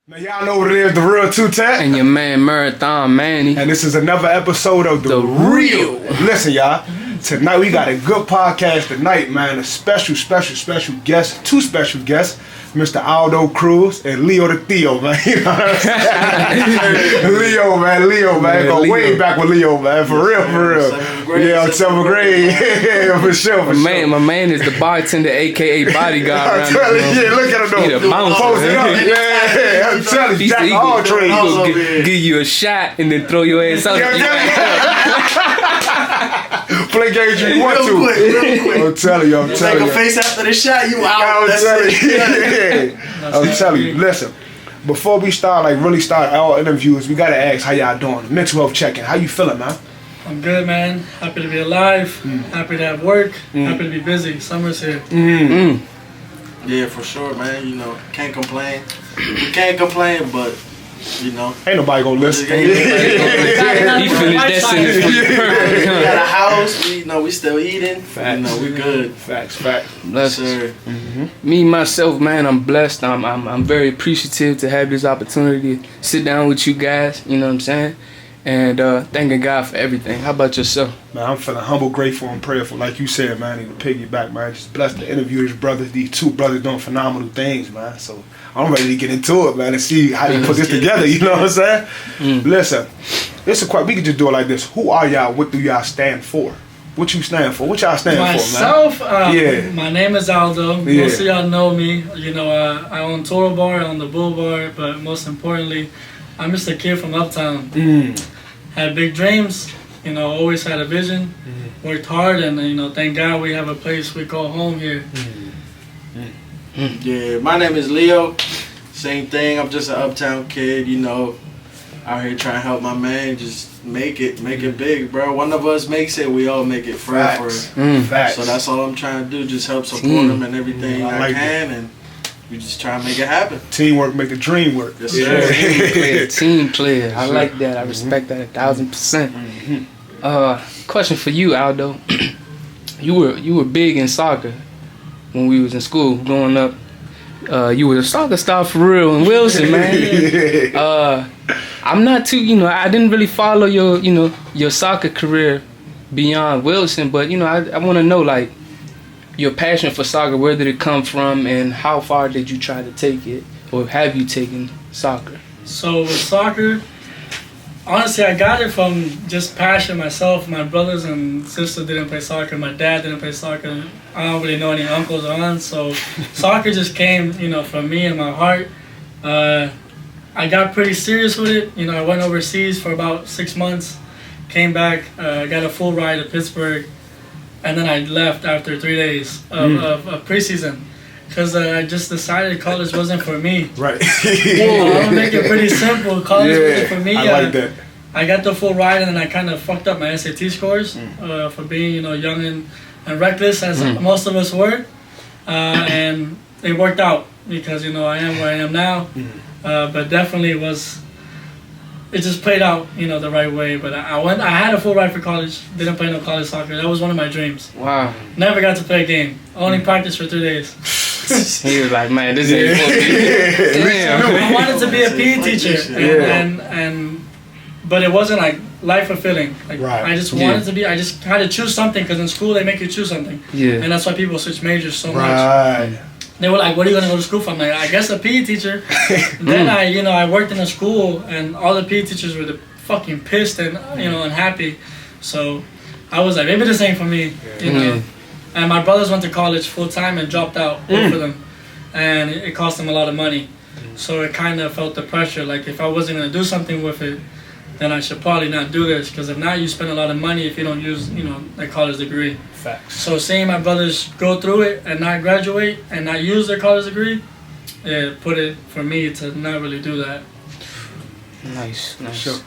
Now y'all know what it is, the real two-tap. And your man Marathon Manny. And this is another episode of The Real. Listen, y'all. Tonight we got a good podcast tonight, man. A special guest. Two special guests. Mr. Aldo Cruz and Leo the Theo, man. You know what I'm saying? Leo, man. Go way back with Leo, man. For real. Yeah, 7th grade. Yeah, for sure. My man is the bartender, aka bodyguard. I'm telling you, yeah, look at him though. He the bouncer. Post it up. Yeah, I'm telling you, Jack all trades. He gonna give you a shot and then throw your ass out. Play games you want to. Real quick. I'm telling you. Make a face after the shot, you out. I'm telling you. Listen, before we really start our interviews, we gotta ask how y'all doing. Mental health check-in. How you feeling, man? I'm good, man. Happy to be alive. Happy to have work. Happy to be busy. Summer's here. Yeah, for sure, man. You know, can't complain. We can't complain, but you know, ain't nobody gonna listen. He finished that sentence. We got a house. We still eating. Facts. You know, we good. Facts. Blessed. Sir. Me myself, man, I'm blessed. I'm very appreciative to have this opportunity to sit down with you guys. You know what I'm saying? And thanking God for everything. How about yourself? Man, I'm feeling humble, grateful, and prayerful. Like you said, man, I need to piggyback, man. Just blessed to interview these brothers. These two brothers doing phenomenal things, man. So I'm ready to get into it, man, and see how they put this together. You know what I'm saying? Listen, we can just do it like this. Who are y'all? What do y'all stand for? What you stand for? What y'all stand Myself, for, man? Yeah. My name is Aldo. Most of y'all know me. You know, I own ToroBar, I own the Boulevard, but most importantly, I'm just a kid from Uptown. Had big dreams, you know, always had a vision, worked hard, and, you know, thank God we have a place we call home here. Yeah, my name is Leo. Same thing. I'm just an Uptown kid, you know, out here trying to help my man just make it big, bro. One of us makes it, we all make it forever. Facts. So that's all I'm trying to do, just help support him and everything I can, and we just try to make it happen. Teamwork make the dream work. Yes, sir. Team player. I like that. I respect that 1,000%. Question for you, Aldo. You were big in soccer when we was in school growing up. You were a soccer star for real in Wilson, man. I'm not too, you know, I didn't really follow your soccer career beyond Wilson, but you know, I want to know, like, your passion for soccer, where did it come from, and how far did you try to take it, or have you taken soccer? So with soccer, honestly, I got it from just passion myself. My brothers and sisters didn't play soccer. My dad didn't play soccer. I don't really know any uncles or aunts, so soccer just came, you know, from me and my heart. I got pretty serious with it. You know, I went overseas for about 6 months, came back, got a full ride to Pittsburgh, and then I left after 3 days of preseason because I just decided college wasn't for me. Right. I'm gonna make it pretty simple. College wasn't for me. I like that. I got the full ride, and then I kind of fucked up my SAT scores for being, you know, young and reckless as most of us were, and it worked out because, you know, I am where I am now. But definitely it just played out, you know, the right way. But I had a full ride for college. Didn't play no college soccer. That was one of my dreams. Wow. Never got to play a game. Only practiced for 3 days. He was like, man, this ain't for me. I wanted to be a PE teacher, but it wasn't like life fulfilling. Like, I just wanted to be. I just had to choose something because in school they make you choose something. Yeah. And that's why people switch majors so much. They were like, "What are you gonna go to school for?" I'm like, "I guess a PE teacher." Then I worked in a school, and all the PE teachers were fucking pissed and, you know, unhappy. So I was like, maybe this ain't for me. You know? And my brothers went to college full time and dropped out, both of them, and it cost them a lot of money. So it kind of felt the pressure. Like, if I wasn't gonna do something with it, then I should probably not do this, because if not, you spend a lot of money if you don't use, you know, a college degree. Facts. So seeing my brothers go through it and not graduate and not use their college degree, it put it for me to not really do that. Nice. Sure.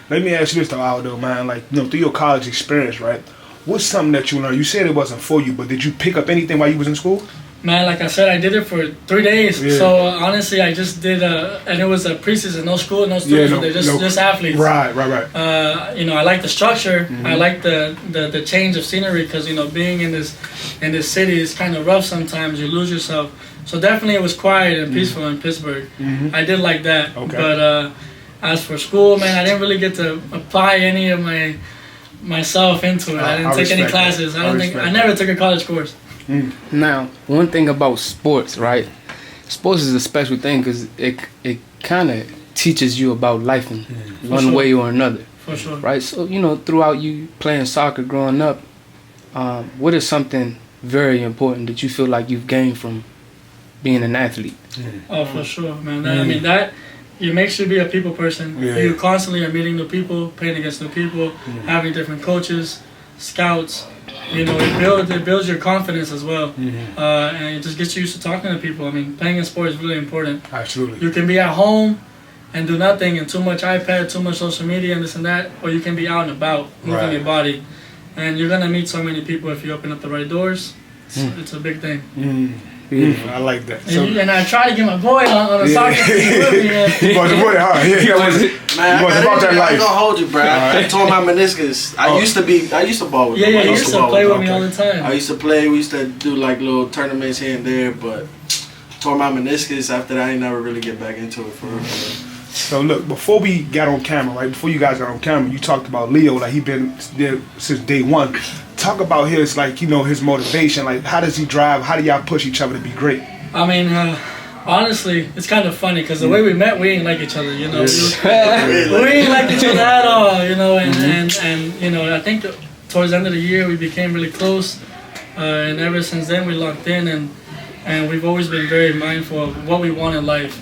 Let me ask you this though, Aldo, man. Like, you know, through your college experience, right? What's something that you learned? You said it wasn't for you, but did you pick up anything while you was in school? Man, like I said, I did it for 3 days. Yeah. So honestly, I just did, and it was a preseason, no school, no students, just athletes. Right. You know, I like the structure. I like the change of scenery because, you know, being in this city is kind of rough sometimes. You lose yourself. So definitely it was quiet and peaceful in Pittsburgh. I did like that. Okay. But as for school, man, I didn't really get to apply any of myself into it. I didn't take any classes. I never took a college course. Now, one thing about sports, right? Sports is a special thing because it kind of teaches you about life in one way or another. For sure. Right? So, you know, throughout you playing soccer growing up, what is something very important that you feel like you've gained from being an athlete? Oh, for sure, man. I mean, that it makes you be a people person. Yeah. You constantly are meeting new people, playing against new people, having different coaches, scouts. You know, it builds your confidence as well, and it just gets you used to talking to people. I mean, playing a sport is really important. Absolutely. You can be at home and do nothing and too much iPad, too much social media and this and that, or you can be out and about, moving your body. And you're going to meet so many people if you open up the right doors. It's a big thing. I like that. And I try to get my boy on a soccer team with me. He was with it, huh? He was about that life. I ain't gonna hold you, bro. I tore my meniscus. I used to ball with him. Yeah, he used to play with me all the time. I used to play. We used to do like little tournaments here and there, but tore my meniscus. After that, I ain't never really get back into it for real. So look, before we got on camera, right? Before you guys got on camera, you talked about Leo, like he been there since day one. Talk about his, like, you know, his motivation. Like, how does he drive? How do y'all push each other to be great? I mean, honestly, it's kind of funny because the way we met, we ain't like each other, you know. We ain't like each other at all, you know. And you know, I think towards the end of the year we became really close, and ever since then we locked in, and we've always been very mindful of what we want in life,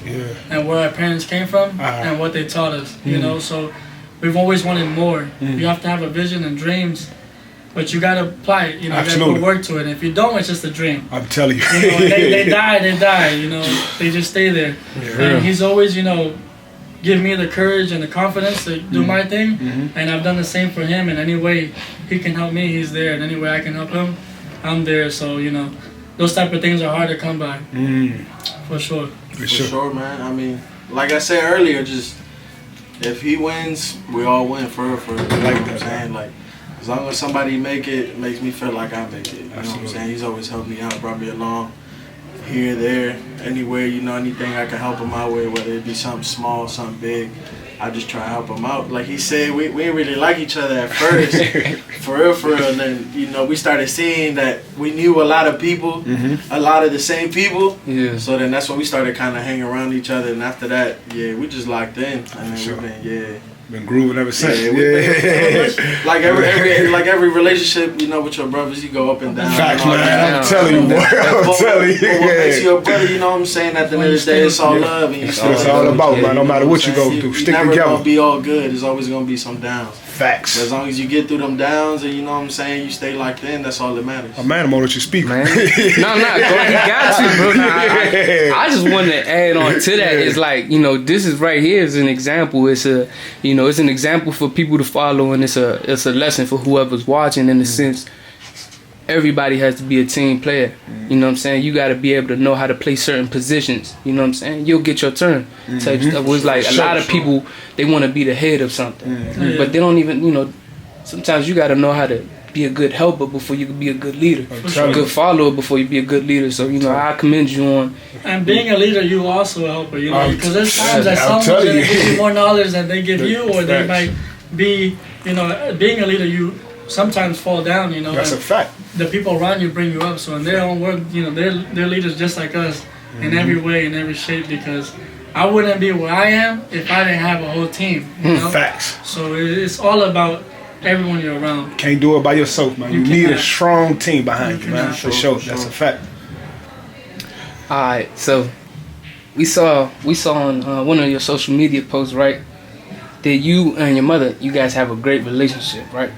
and where our parents came from, and what they taught us, you know. So we've always wanted more. You have to have a vision and dreams. But you gotta apply it, you know. You gotta put work to it. And if you don't, it's just a dream. I'm telling you. You know, they die. You know, they just stay there. And he's always, you know, give me the courage and the confidence to do my thing. And I've done the same for him. And any way he can help me, he's there. And any way I can help him, I'm there. So you know, those type of things are hard to come by. For sure. For sure, man. I mean, like I said earlier, just if he wins, we all win for like what I'm saying, like. As long as somebody make it, it makes me feel like I make it. You know what I'm saying? He's always helped me out, brought me along here, there, anywhere, you know, anything I can help him out with, whether it be something small, something big. I just try to help him out. Like he said, we didn't really like each other at first, for real. And then, you know, we started seeing that we knew a lot of people, a lot of the same people. Yeah. So then that's when we started kind of hanging around each other. And after that, we just locked in. And then we've been, been grooving ever since. Like every relationship, you know, with your brothers, you go up and down. Facts, man. I'm telling you, boy. I'm telling you. What makes you a brother, you know what I'm saying? At the end of the day, it's all love. And that's what it's all about, man. No matter what you go through, stick together. It's never going to be all good. There's always going to be some downs. Facts. But as long as you get through them downs and you know what I'm saying, you stay locked in, that's all that matters. A man, I'm gonna let you speak, man. No, he got you, bro. I just wanted to add on to that. It's like, you know, this is right here is an example. It's a, you know, it's an example for people to follow, and it's a lesson for whoever's watching. In the sense, everybody has to be a team player. You know what I'm saying? You got to be able to know how to play certain positions. You know what I'm saying? You'll get your turn. Type stuff. It was like a lot of people, they want to be the head of something, but they don't even, you know. Sometimes you got to know how to be a good helper before you can be a good leader. A good follower before you be a good leader. So, you know, I commend you on. And being a leader, you also a helper, you know, because there's times that someone's going to give you more knowledge than they give you, or they might be, you know, being a leader, you sometimes fall down, you know. That's a fact. The people around you bring you up. So in their own work, you know, they're leaders just like us in every way, in every shape, because I wouldn't be where I am if I didn't have a whole team, you know? Facts. So it's all about everyone you're around. Can't do it by yourself, man. You need a strong team behind you, man. For sure. That's a fact. All right, so we saw on one of your social media posts, right, that you and your mother, you guys have a great relationship, right?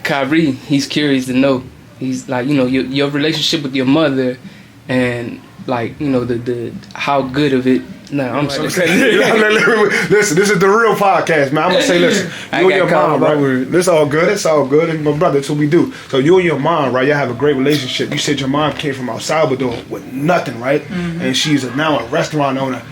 Kyrie, he's curious to know. He's like, you know, your relationship with your mother, and like, you know, the how good of it. No, I'm sorry. Listen, this is the real podcast, man. I'm gonna say, listen, you and your mom, right? This all good. It's all good. And my brother, that's what we do. So you and your mom, right? Y'all have a great relationship. You said your mom came from El Salvador with nothing, right? And she's now a restaurant owner.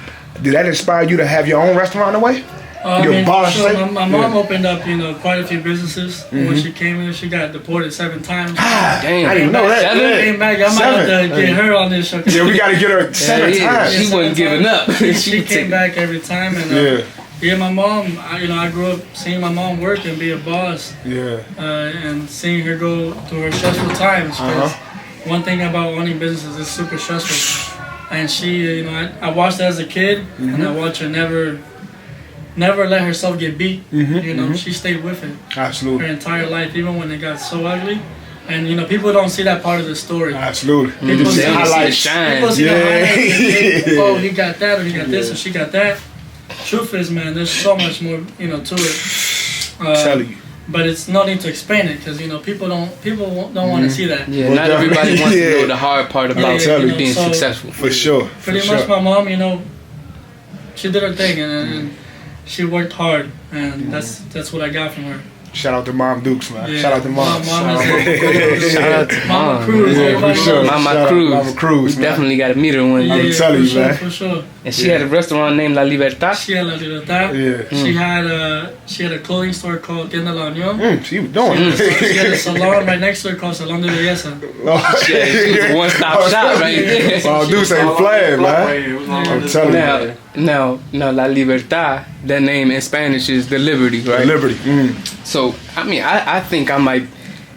Did that inspire you to have your own restaurant in a way? Sure. My mom opened up, quite a few businesses. When she came here, she got deported 7 times. Damn, I didn't know that. Came back. I might have to get her on this show. Yeah, we got to get her 7 times. She wasn't giving up. She came back every time, and my mom. I grew up seeing my mom work and be a boss. Yeah. And seeing her go through her stressful times. One thing about owning businesses is super stressful, and she, I watched her as a kid, and I watched her never let herself get beat. She stayed with it. Absolutely. Her entire life, even when it got so ugly. And people don't see that part of the story. Absolutely. People see the highlights. People see the highlights. Oh, he got that, or he got this, or she got that. Truth is, man, there's so much more, to it. I'm telling you. But it's no need to explain it because people don't want to see that. Yeah, not everybody wants to know the hard part about being successful. For sure. Pretty much, my mom, she did her thing and she worked hard, and that's what I got from her. Shout out to Mom Dukes, man. Yeah. Shout out to Mom. Shout out to Mama Cruz. Yeah, for sure. Mama Cruz. We definitely got to meet her one day. I'm telling you, man. For sure. And she had a restaurant named La Libertad. She had La Libertad. Yeah. She had a clothing store called Tienda La Unión. She was doing. She had a salon right next to her called Salón de Belleza. She was a one-stop shop right there. Mom Dukes ain't playing, man. I'm telling you. Now, La Libertad, that name in Spanish is the liberty, right? The liberty. So, I think I might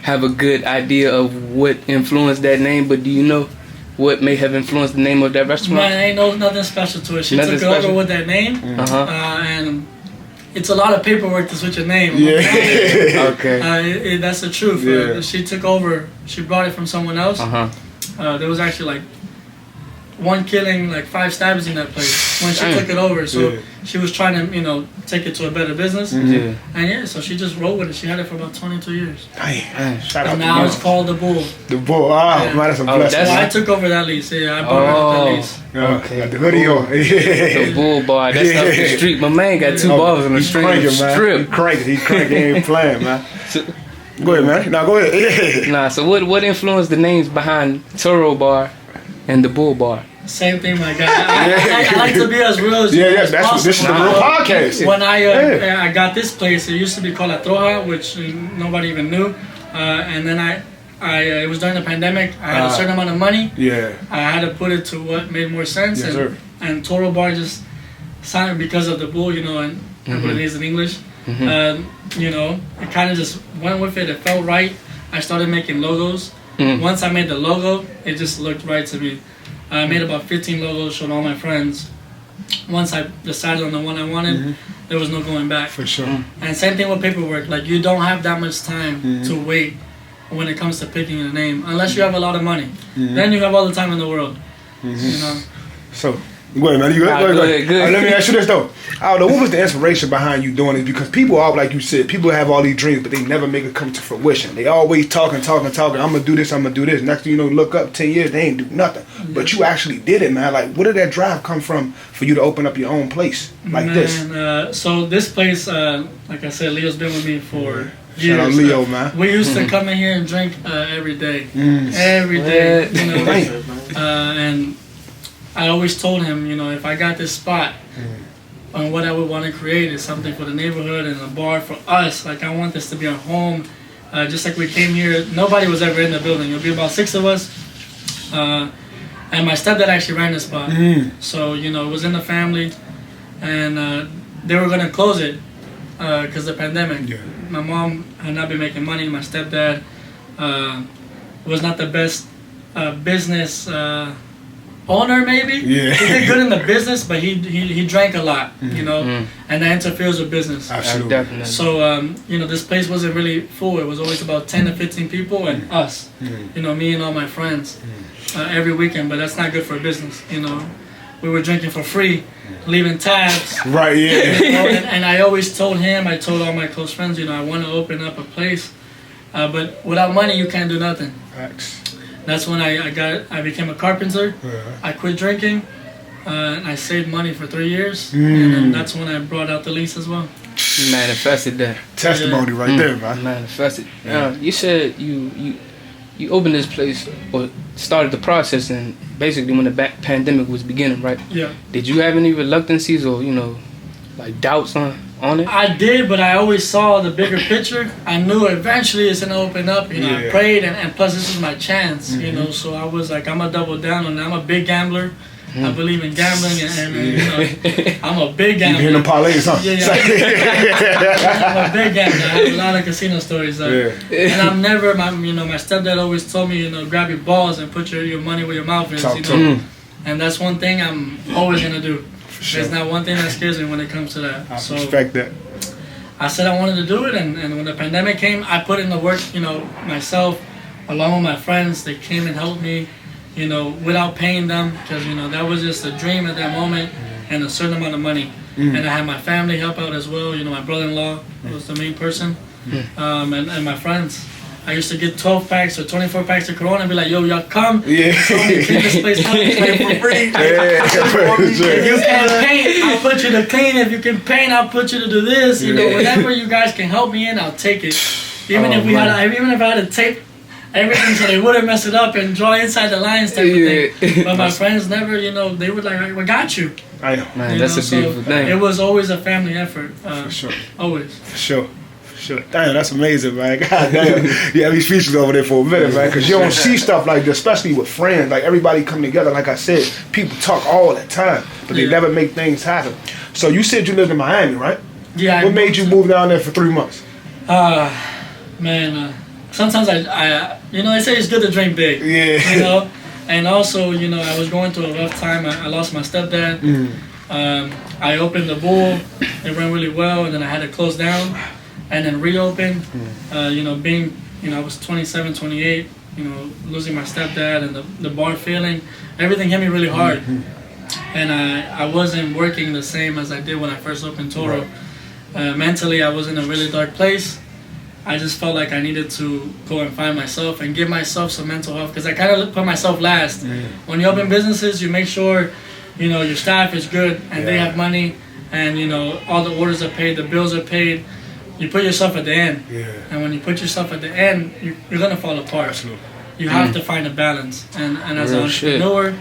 have a good idea of what influenced that name, but do you know what may have influenced the name of that restaurant? Man, ain't nothing special to it. She took it over with that name, and it's a lot of paperwork to switch a name. Yeah. Okay. That's the truth. Yeah. She took over. She brought it from someone else. There was actually one killing, 5 stabs in that place when she took it over. So she was trying to, take it to a better business. And so she just rolled with it. She had it for about 22 years. Shout out and now it's called The Bull. The Bull. Man, that's a blessing. I took over that lease. Yeah, I bought that lease. Okay. Got the hoodie on. The Bull bar. That's up the street. My man got 2 balls on the strip. He cranking. He ain't playing, man. Go ahead, man. Now go ahead. So what influenced the names behind Toro Bar and the Bull Bar? Same thing, my guy. I like to be as real as you as possible. This is the real podcast. When I got this place, it used to be called La Troja, which nobody even knew. And then it was during the pandemic. I had a certain amount of money. Yeah. I had to put it to what made more sense. Yes, and Toro Bar just sounded because of the bull, and what it is in English. It kind of just went with it. It felt right. I started making logos. Once I made the logo, it just looked right to me. I made about 15 logos, showed all my friends. Once I decided on the one I wanted, there was no going back. For sure. And same thing with paperwork. You don't have that much time to wait when it comes to picking a name, unless you have a lot of money. Then you have all the time in the world. So, go ahead, man. You good? Good. Let me ask you this though. I don't know, what was the inspiration behind you doing it? Because people are, like you said, people have all these dreams, but they never make it come to fruition. They always talking. I'm gonna do this. Next thing you know, look up 10 years, they ain't do nothing. But you actually did it, man. Where did that drive come from for you to open up your own place this? So this place, like I said, Leo's been with me for years. Shout out Leo, man. We used to come in here and drink every day. Every day. And I always told him, if I got this spot, and what I would want to create is something for the neighborhood and a bar for us. I want this to be our home. Just like we came here, nobody was ever in the building. It'll be about 6 of us. And my stepdad actually ran the spot. So, it was in the family. And they were going to close it because of the pandemic. Yeah. My mom had not been making money. My stepdad was not the best business owner, maybe. Yeah. He did good in the business, but he drank a lot, and that interferes with business. Absolutely. Definitely. So, this place wasn't really full. It was always about 10 to 15 people and us, me and all my friends every weekend, but that's not good for business, We were drinking for free, leaving tabs. Right, yeah. And I always told him, I told all my close friends, I want to open up a place, but without money, you can't do nothing. Facts. That's when I became a carpenter. I quit drinking, and I saved money for 3 years, and then that's when I brought out the lease as well. You manifested that. Testimony right there, man. Manifested. You said you opened this place or started the process, and basically when the pandemic was beginning, right? Yeah. Did you have any reluctancies or doubts on on it? I did, but I always saw the bigger picture. I knew eventually it's gonna open up. You know, I prayed, and plus this is my chance. You know, so I was like, I'm gonna double down on it. I'm a big gambler. I believe in gambling, and you know, I'm a big gambler. You hear them parlays, huh? Yeah. I'm a big gambler. I have a lot of casino stories. And I'm never, my stepdad always told me, you know, grab your balls and put your money where your mouth is. You know? And that's one thing I'm always gonna do. Sure. There's not one thing that scares me when it comes to that. I respect that. I said I wanted to do it, and when the pandemic came, I put in the work, you know, myself, along with my friends. They came and helped me, you know, without paying them, because, you know, that was just a dream at that moment, and a certain amount of money. And I had my family help out as well. You know, my brother-in-law was the main person, and my friends. I used to get 12 packs or 24 packs of Corona and be like, yo, y'all come. Yeah. Clean this place up. For free. If you can paint, I'll put you to clean. If you can paint, I'll put you to do this. You know, whatever you guys can help me in, I'll take it. Even if I had to tape everything so they wouldn't mess it up and draw inside the lines type of thing. But my friends never, you know, they were like, we got you. I know. Man, that's a beautiful thing. It was always a family effort. For sure. Always. For sure. Sure. Damn, that's amazing, man. God damn. You have me speechless over there for a minute, man, because you don't see stuff like this, especially with friends. Like, everybody come together. Like I said, people talk all the time, but they never make things happen. So you said you lived in Miami, right? Yeah. What made you move down there for 3 months? Man, sometimes I you know, they say it's good to dream big. Yeah. You know? And also, you know, I was going through a rough time. I lost my stepdad. I opened the Bull. It went really well, and then I had to close down. And then reopen, you know, being, you know, I was 27, 28, you know, losing my stepdad and the bar failing, everything hit me really hard. And I wasn't working the same as I did when I first opened Toro. Mentally, I was in a really dark place. I just felt like I needed to go and find myself and give myself some mental health, because I kind of put myself last. When you open businesses, you make sure, you know, your staff is good and they have money, and, you know, all the orders are paid, the bills are paid. You put yourself at the end, and when you put yourself at the end, you're gonna fall apart. Absolutely. You have to find a balance, and as an entrepreneur,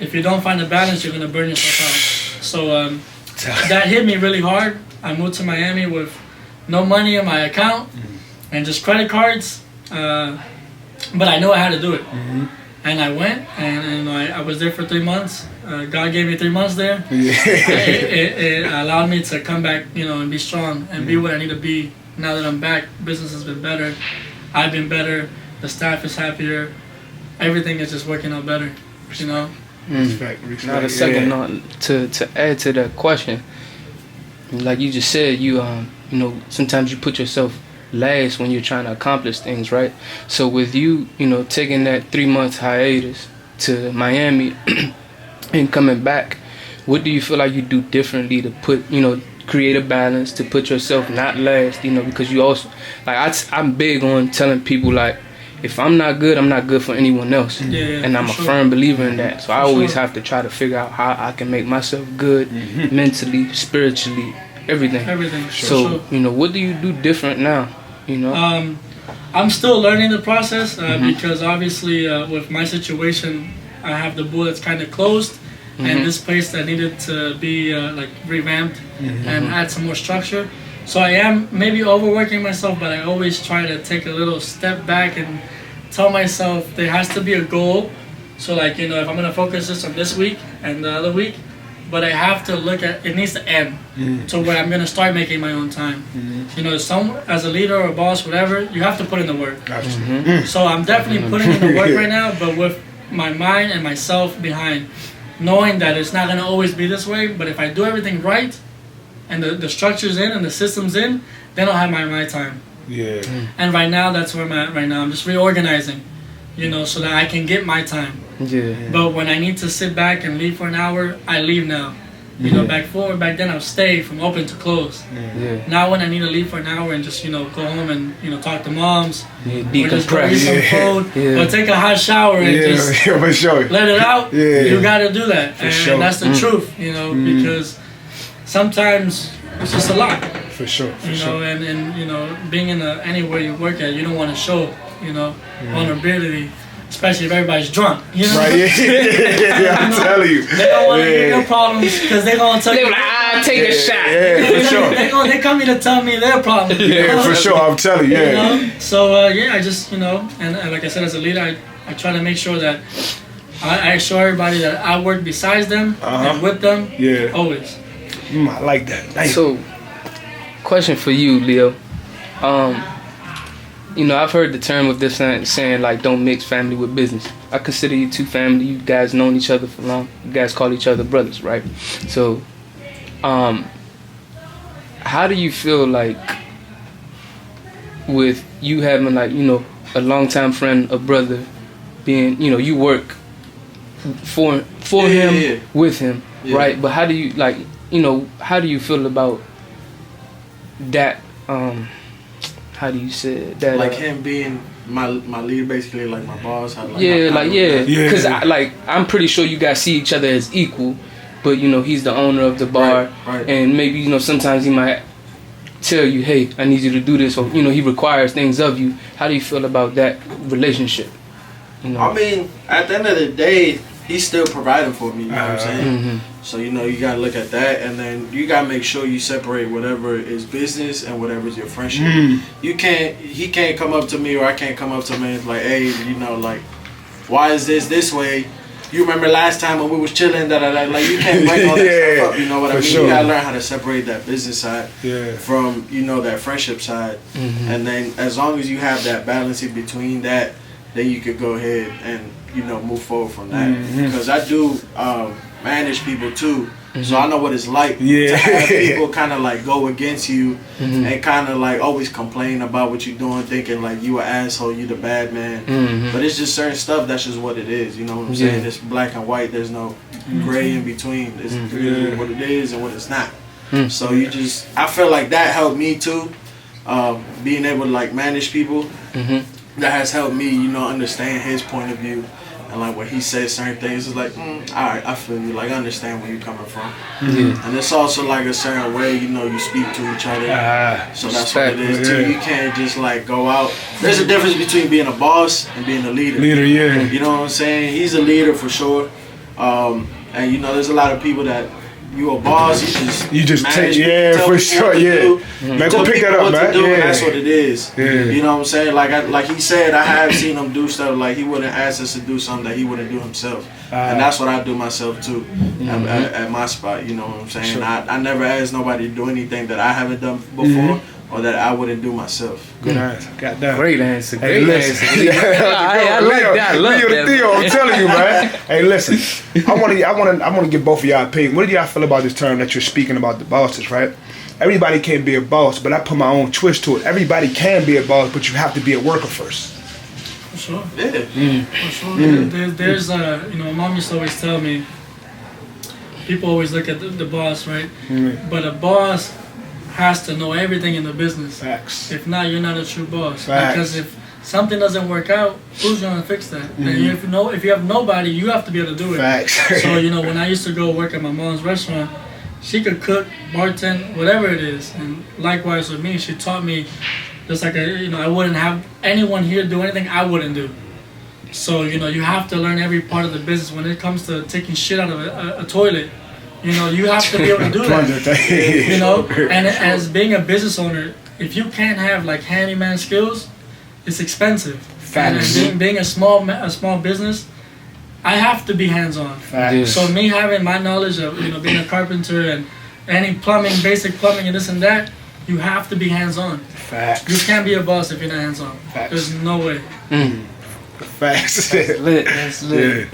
if you don't find a balance, you're gonna burn yourself out. So that hit me really hard. I moved to Miami with no money in my account and just credit cards, but I knew I had to do it. And I went, and I was there for 3 months. God gave me 3 months there. It allowed me to come back, you know, and be strong and be what I need to be. Now that I'm back, business has been better. I've been better. The staff is happier. Everything is just working out better, you know. Respect. Now the second note, to add to that question, like you just said, you know, sometimes you put yourself last when you're trying to accomplish things, right? So with you, you know, taking that 3 months hiatus to Miami and coming back, what do you feel like you do differently to put, you know, create a balance, to put yourself not last, you know, because you also, like, I'm big on telling people, like, if I'm not good, I'm not good for anyone else. And I'm a firm believer in that. So I always have to try to figure out how I can make myself good mentally, spiritually, everything. So, you know, what do you do different now? You know, I'm still learning the process because obviously with my situation, I have the Bull that's kind of closed, and this place that needed to be like revamped and add some more structure. So I am maybe overworking myself, but I always try to take a little step back and tell myself there has to be a goal. So, like, you know, if I'm gonna focus this on this week and the other week, but I have to look at, it needs to end to where I'm gonna start making my own time. You know, as a leader or a boss, whatever, you have to put in the work. So I'm definitely putting in the work right now, but with my mind and myself behind, knowing that it's not gonna always be this way, but if I do everything right, and the structure's in and the system's in, then I'll have my time. And right now, that's where I'm at right now. I'm just reorganizing, you know, so that I can get my time. But when I need to sit back and leave for an hour, I leave now. You know, back then I'll stay from open to close. Now when I need to leave for an hour and just, you know, go home and, you know, talk to moms, or just go eat some food, or take a hot shower and just let it out, you gotta do that. And that's the truth, you know, because sometimes it's just a lot. You know, and you know, being in anywhere you work at, you don't want to show, you know, vulnerability. especially if everybody's drunk. You know? Right? Yeah, I'm telling you. They don't want to hear your problems because they're gonna tell you. They're like, take a shot. Yeah, for sure. They come here to tell me their problems. Yeah, for sure. I'm telling you. Yeah. You know? So I just and like I said, as a leader, I try to make sure that I show everybody that I work besides them and with them. Yeah. Always. I like that. Nice. So, question for you, Leo. I've heard the term of this saying like, don't mix family with business. I consider you two family. You guys known each other for long. You guys call each other brothers, right? So, how do you feel like with you having like, a longtime friend, a brother, being, you work for him, with him, right? But how do you like, how do you feel about that? How do you say it? That like him being my leader, basically, like my boss. Because I'm pretty sure you guys see each other as equal, but he's the owner of the bar, right. And maybe sometimes he might tell you, hey, I need you to do this, or he requires things of you. How do you feel about that relationship? I mean, at the end of the day, he's still providing for me, you know what I'm saying? Mm-hmm. So, you gotta look at that, and then you gotta make sure you separate whatever is business and whatever is your friendship. He can't come up to me, or I can't come up to him and like, hey, like, why is this way? You remember last time when we was chilling, like, you can't bring all that stuff up, you know what I mean? Sure. You gotta learn how to separate that business side from, that friendship side. And then as long as you have that balance in between that, then you could go ahead and, move forward from that. Because I do manage people too. So I know what it's like to have people kind of like go against you and kind of like always complain about what you're doing, thinking like you an asshole, you the bad man. But it's just certain stuff, that's just what it is. You know what I'm saying? It's black and white. There's no gray in between. It's really what it is and what it's not. So I feel like that helped me too. Being able to like manage people, that has helped me, understand his point of view. And like when he says certain things, it's like, all right, I feel you. Like, I understand where you're coming from. And it's also like a certain way, you speak to each other. So that's what it is too. You can't just like go out. There's a difference between being a boss and being a leader. You know what I'm saying? He's a leader for sure. And there's a lot of people that you a boss, you just take, for sure, Man, go pick that up, man. And that's what it is. You know what I'm saying? Like he said, I have seen him do stuff like he wouldn't ask us to do something that he wouldn't do himself. And that's what I do myself too, at my spot. You know what I'm saying? Sure. I never ask nobody to do anything that I haven't done before. Or that I wouldn't do myself. Good answer. Got that. Great answer. Great answer. I like that. I love that. Theo, I'm telling you, man. Hey, listen. I want to get both of y'all opinion. What do y'all feel about this term that you're speaking about, the bosses, right? Everybody can't be a boss, but I put my own twist to it. Everybody can be a boss, but you have to be a worker first. For sure. Yeah. For sure. There's Mom used to always tell me, people always look at the boss, right? But a boss has to know everything in the business. Facts. If not, you're not a true boss. Facts. Because if something doesn't work out, who's gonna fix that? And if you have nobody, you have to be able to do it. Facts. So when I used to go work at my mom's restaurant, she could cook, bartend, whatever it is. And likewise with me, she taught me just like I wouldn't have anyone here do anything I wouldn't do. So you have to learn every part of the business. When it comes to taking shit out of a toilet, you have to be able to do that. And as being a business owner, if you can't have like handyman skills, it's expensive. Facts. And being a small business, I have to be hands-on. Facts. So me having my knowledge of being a carpenter and any plumbing, basic plumbing and this and that, you have to be hands-on. Facts. You can't be a boss if you're not hands-on. Facts. There's no way. Facts. That's lit. That's lit.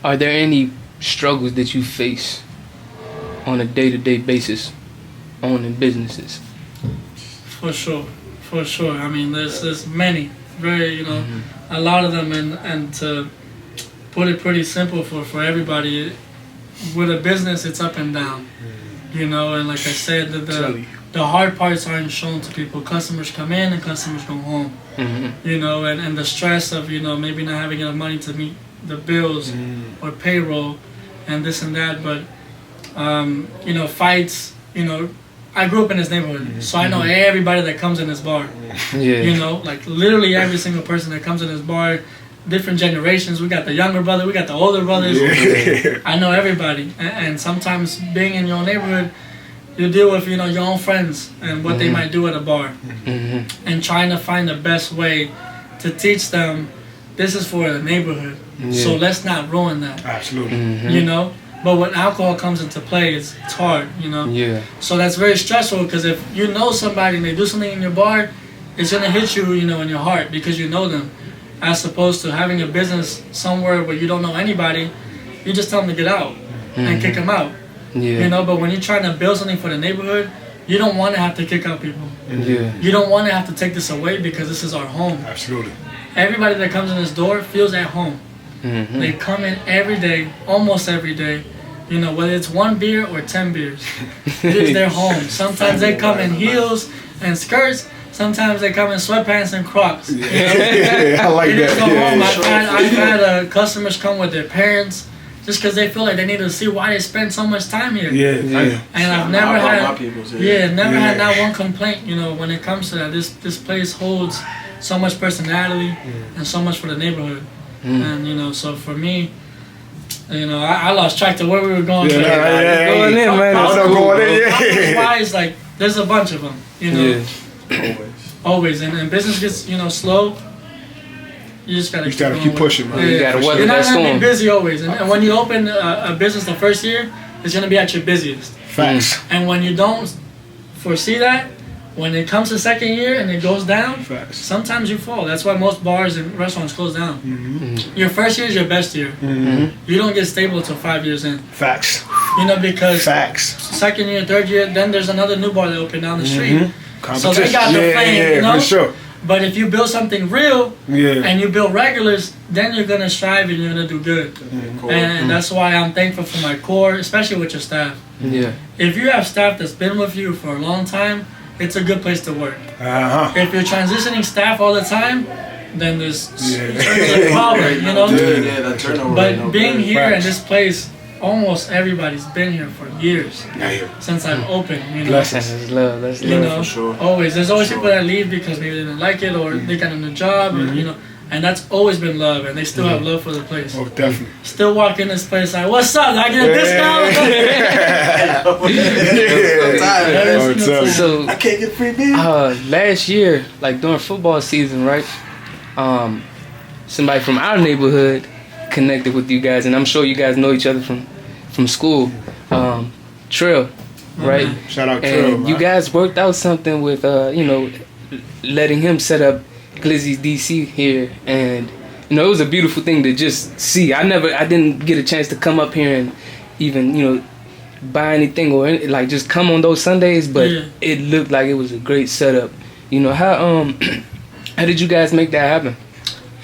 Are there any struggles that you face on a day-to-day basis owning businesses? For sure. I mean, there's many, very, a lot of them, and to put it pretty simple for everybody, with a business, it's up and down, and like I said, the hard parts aren't shown to people. Customers come in and customers go home, and the stress of, maybe not having enough money to meet the bills or payroll and this and that, but fights, I grew up in this neighborhood, so I know everybody that comes in this bar. Yeah. You know, like literally every single person that comes in this bar, different generations. We got the younger brother, we got the older brothers. Yeah. I know everybody, and sometimes being in your neighborhood, you deal with, you know, your own friends and what they might do at a bar, and trying to find the best way to teach them this is for the neighborhood, so let's not ruin that. Absolutely. You know, but when alcohol comes into play, it's hard, you know. Yeah. So that's very stressful, because if you know somebody and they do something in your bar, it's gonna hit you, you know, in your heart, because you know them, as opposed to having a business somewhere where you don't know anybody. You just tell them to get out and kick them out. Yeah. You know, but when you're trying to build something for the neighborhood, you don't want to have to kick out people. Yeah. You don't want to have to take this away, because this is our home. Absolutely. Everybody that comes in this door feels at home. They come in every day, almost every day. You know, whether it's 1 beer or 10 beers, it is their home. Sometimes they come in heels and skirts. Sometimes they come in sweatpants and Crocs. You know? I like They just that. go Yeah, home. yeah. I've had customers come with their parents, just because they feel like they need to see why they spend so much time here. Yeah. And I've never had, never Yeah. had not one complaint. You know, when it comes to that, this place holds so much personality and so much for the neighborhood. And you know, so for me, you know, I lost track to where we were going. Yeah, Going in, man. Wise, like there's a bunch of them. You know, always. And business gets, you know, slow. You just gotta keep pushing, man. You gotta weather You're that not gonna storm. be busy always, and when you open a business the first year, it's gonna be at your busiest. Facts. And when you don't foresee that, when it comes to second year and it goes down, Facts. sometimes you fall. That's why most bars and restaurants close down. Your first year is your best year. You don't get stable until 5 years in. Facts. You know, because Facts. second year, third year, then there's another new bar that opened down the street. So they Competition. got the flame, you know? for sure. But if you build something real Yeah. and you build regulars, then you're gonna strive and you're gonna do good. And that's why I'm thankful for my core, especially with your staff. Yeah. If you have staff that's been with you for a long time, it's a good place to work. If you're transitioning staff all the time, then there's a problem, you know? that turnover. But being here in this place, almost everybody's been here for years since I've opened, you know. That's love. That's You love. know, for sure. always. There's always people that leave because maybe they didn't like it or they got a new job, or, you know. And that's always been love, and they still have love for the place. Oh, definitely. Still walk in this place like, what's up? I get a discount? So I can't get free beer. last year, like during football season, right? Somebody from our neighborhood connected with you guys, and I'm sure you guys know each other from school. Trill, right? Shout out Trill, And you guys worked out something with you know, letting him set up Glizzy's DC here, and you know, it was a beautiful thing to just see. I didn't get a chance to come up here and even, you know, buy anything or like just come on those Sundays, but it looked like it was a great setup. You know, how did you guys make that happen?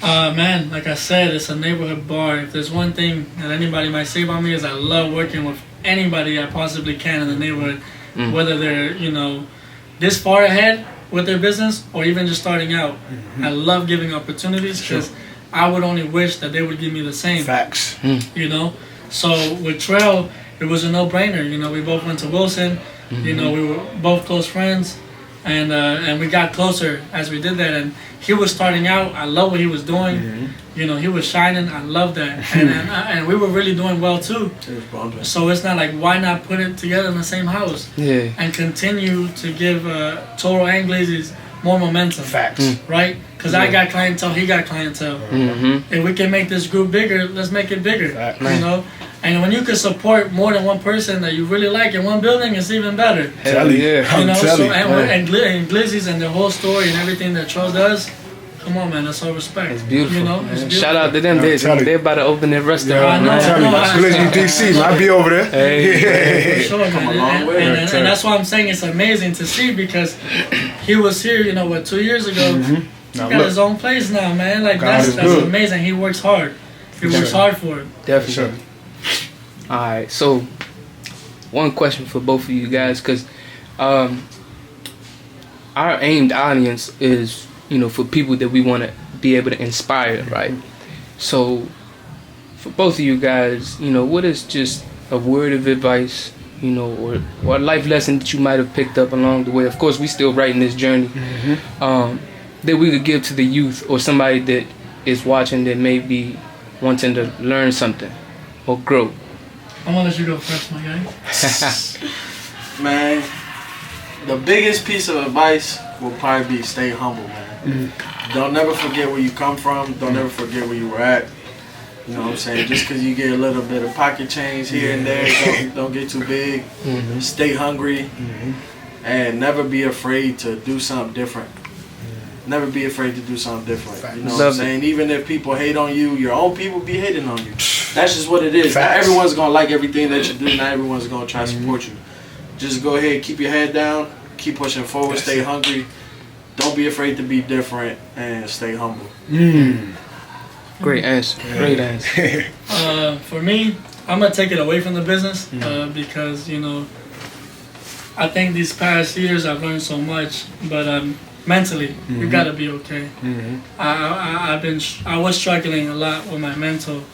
Man, like I said, it's a neighborhood bar. If there's one thing that anybody might say about me is I love working with anybody I possibly can in the neighborhood, whether they're, you know, this far ahead with their business or even just starting out. I love giving opportunities because I would only wish that they would give me the same. Facts. You know, so with Trail, it was a no-brainer. You know, we both went to Wilson. You know, we were both close friends, and we got closer as we did that. And he was starting out. I love what he was doing. You know, he was shining. I love that, and we were really doing well too. So it's not like, why not put it together in the same house? Yeah. And continue to give Toro and Glazes more momentum. Facts. Right? Because I got clientele, he got clientele. If we can make this group bigger, let's make it bigger. Facts. You know? And when you can support more than one person that you really like in one building, it's even better. Hell yeah. You know, telling so you. and Glizzy's and the whole story and everything that Tro does, come on, man, that's all respect. It's beautiful. You know, Man. it's beautiful. Shout out to them. They're about to open their restaurant. I know, I'm telling you, I know. Glizzy DC, man, I be over there. Hey. For sure, man. a long way. And that's why I'm saying it's amazing to see, because he was here, you know, 2 years ago. He Now got look. his own place now, man. Like, God that's is good. amazing. He works hard. He works hard for it. Definitely. All right. So, one question for both of you guys, because our aimed audience is, you know, for people that we want to be able to inspire, right? So, for both of you guys, you know, what is just a word of advice you know, or a life lesson that you might have picked up along the way. Of course, we still writing this journey. That we could give to the youth or somebody that is watching that may be wanting to learn something or grow. I'm gonna let you go first, my guy. Man, the biggest piece of advice will probably be stay humble, man. Don't never forget where you come from. Don't ever forget where you were at. You know what I'm saying? Just because you get a little bit of pocket change here and there, don't get too big. Stay hungry. And never be afraid to do something different. Never be afraid to do something different. You know what I'm saying? Even if people hate on you, your own people be hating on you. That's just what it is. Not everyone's going to like everything that you do. Not everyone's going to try to support you. Just go ahead, keep your head down, keep pushing forward, stay hungry. Don't be afraid to be different, and stay humble. Great answer. Great answer. For me, I'm going to take it away from the business because, you know, I think these past years I've learned so much, but mentally, you got to be okay. I was struggling a lot with my mental,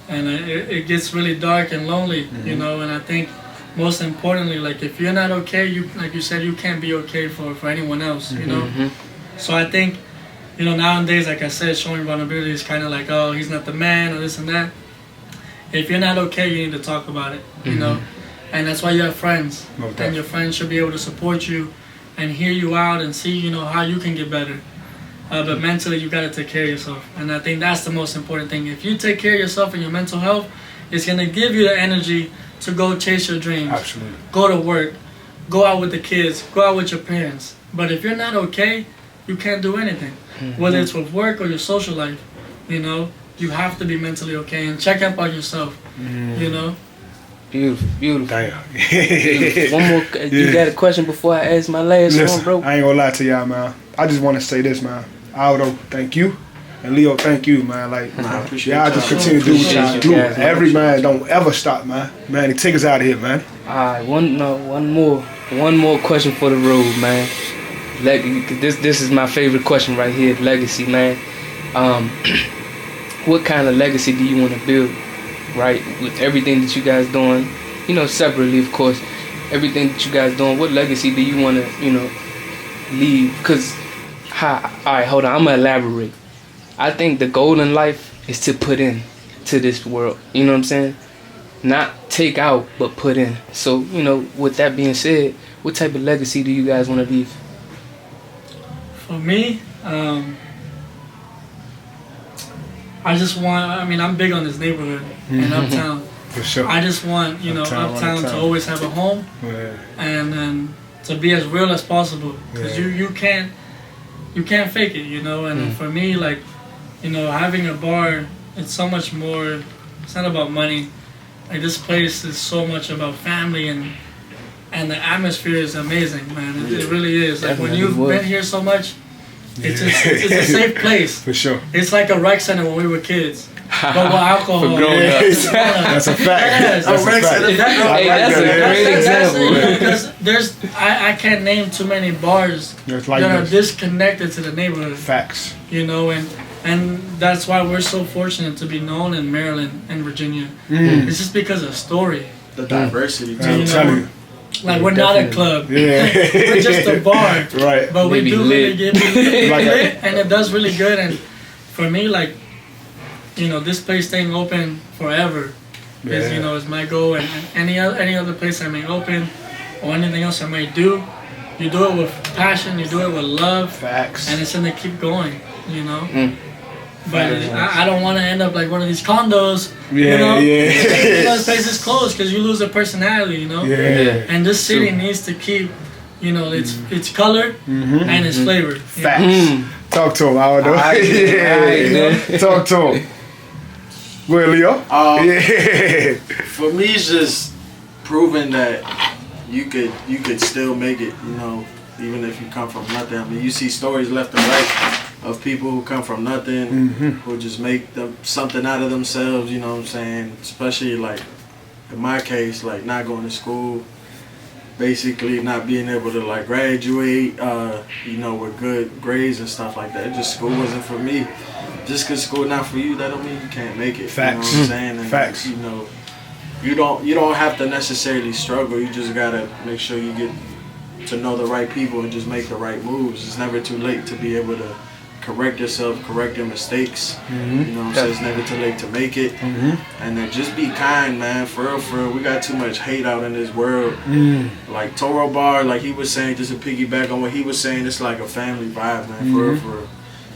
and it gets really dark and lonely, you know, and I think most importantly, like if you're not okay, like you said, you can't be okay for anyone else, you know. So I think, you know, nowadays, like I said, showing vulnerability is kind of like, oh, he's not the man or this and that. If you're not okay, you need to talk about it, you know. And that's why you have friends, and your friends should be able to support you and hear you out and see, you know, how you can get better. But mentally, you got to take care of yourself, and I think that's the most important thing. If you take care of yourself and your mental health, it's gonna give you the energy to go chase your dreams. Absolutely. Go to work. Go out with the kids. Go out with your parents. But if you're not okay, you can't do anything. Whether it's with work or your social life, you know, you have to be mentally okay and check up on yourself, you know. Beautiful, beautiful. Damn. Beautiful. One more. You got a question before I ask my last one, bro? I ain't gonna lie to y'all, man. I just want to say this, man. Aldo, thank you. And Leo, thank you, man. Like, I appreciate y'all just continue to do what y'all do. Every man don't ever stop, man. Man, take us out of here, man. Alright, one more question for the road, man. This is my favorite question right here, legacy, man. What kind of legacy do you want to build, right? With everything that you guys doing, you know, separately, of course. Everything that you guys doing, what legacy do you want to, you know, leave? Because, alright, hold on, I'm gonna elaborate. I think the goal in life is to put in to this world. You know what I'm saying? Not take out, but put in. So, you know, with that being said, what type of legacy do you guys want to leave? For me, I just want, I mean, I'm big on this neighborhood and Uptown. For sure. I just want, you know, Uptown to always have a home and to be as real as possible. Because you can't fake it, you know. And for me, like, you know, having a bar, it's so much more. It's not about money. Like, this place is so much about family, and the atmosphere is amazing, man. It really is. Like, when you've been here so much, it's a safe place. For sure. It's like a rec center when we were kids. But with alcohol. For grown ups. That's a fact. That's a fact. That's a great example. Because I can't name too many bars that are disconnected to the neighborhood. Facts. You know, and that's why we're so fortunate to be known in Maryland and Virginia. It's just because of story. The diversity. I'm telling you. Like, we're not a club. We're just a bar. Right. But we do really get lit, and it does really good. And for me, like, you know, this place staying open forever is, you know, is my goal. And any other place I may open or anything else I might do, you do it with passion, you do it with love. Facts. And it's gonna keep going, you know. But I don't want to end up like one of these condos, you know. Those places closed because you lose the personality, you know. And this city needs to keep, you know, its color and its flavor. Facts. Talk to him, Aldo. Talk to him. Go ahead, Leo. For me, it's just proving that you could still make it, you know, even if you come from nothing. I mean, you see stories left and right of people who come from nothing, who just make something out of themselves, you know what I'm saying? Especially, like, in my case, like, not going to school, basically not being able to, like, graduate, you know, with good grades and stuff like that. Just school wasn't for me. Just because school not for you, that don't mean you can't make it. Facts. You know what I'm saying? And, Facts. You know, you don't have to necessarily struggle. You just gotta make sure you get to know the right people and just make the right moves. It's never too late to be able to correct yourself, correct your mistakes. You know what I'm saying? It's never too late to make it. And then just be kind, man. For real, we got too much hate out in this world. Like ToroBar, like he was saying, just to piggyback on what he was saying, it's like a family vibe, man. For real.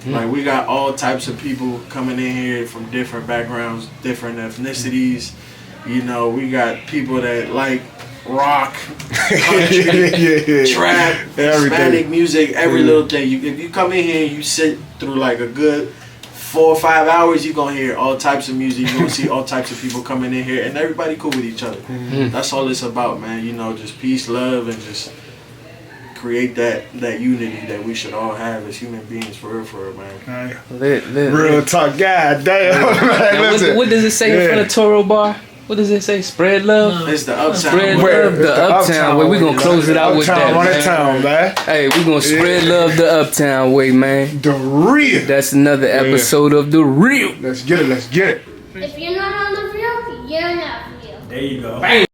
Like we got all types of people coming in here from different backgrounds, different ethnicities. You know, we got people that like rock, country, trap, Hispanic music, every little thing. If you come in here and you sit through like a good 4 or 5 hours, you're gonna hear all types of music. You're gonna see all types of people coming in here, and everybody cool with each other. That's all it's about, man. You know, just peace, love, and just create that unity that we should all have as human beings. For real, man. Real talk, god damn. Now, what does it say in front of ToroBar? What does it say? Spread love? It's the Uptown. Spread love the Uptown way. We're going to close it out with that, man. Hey, we're going to spread love the Uptown way, man. The real. That's another episode of The Real. Let's get it. If you're not on The Real, you're not real. There you go. Bam.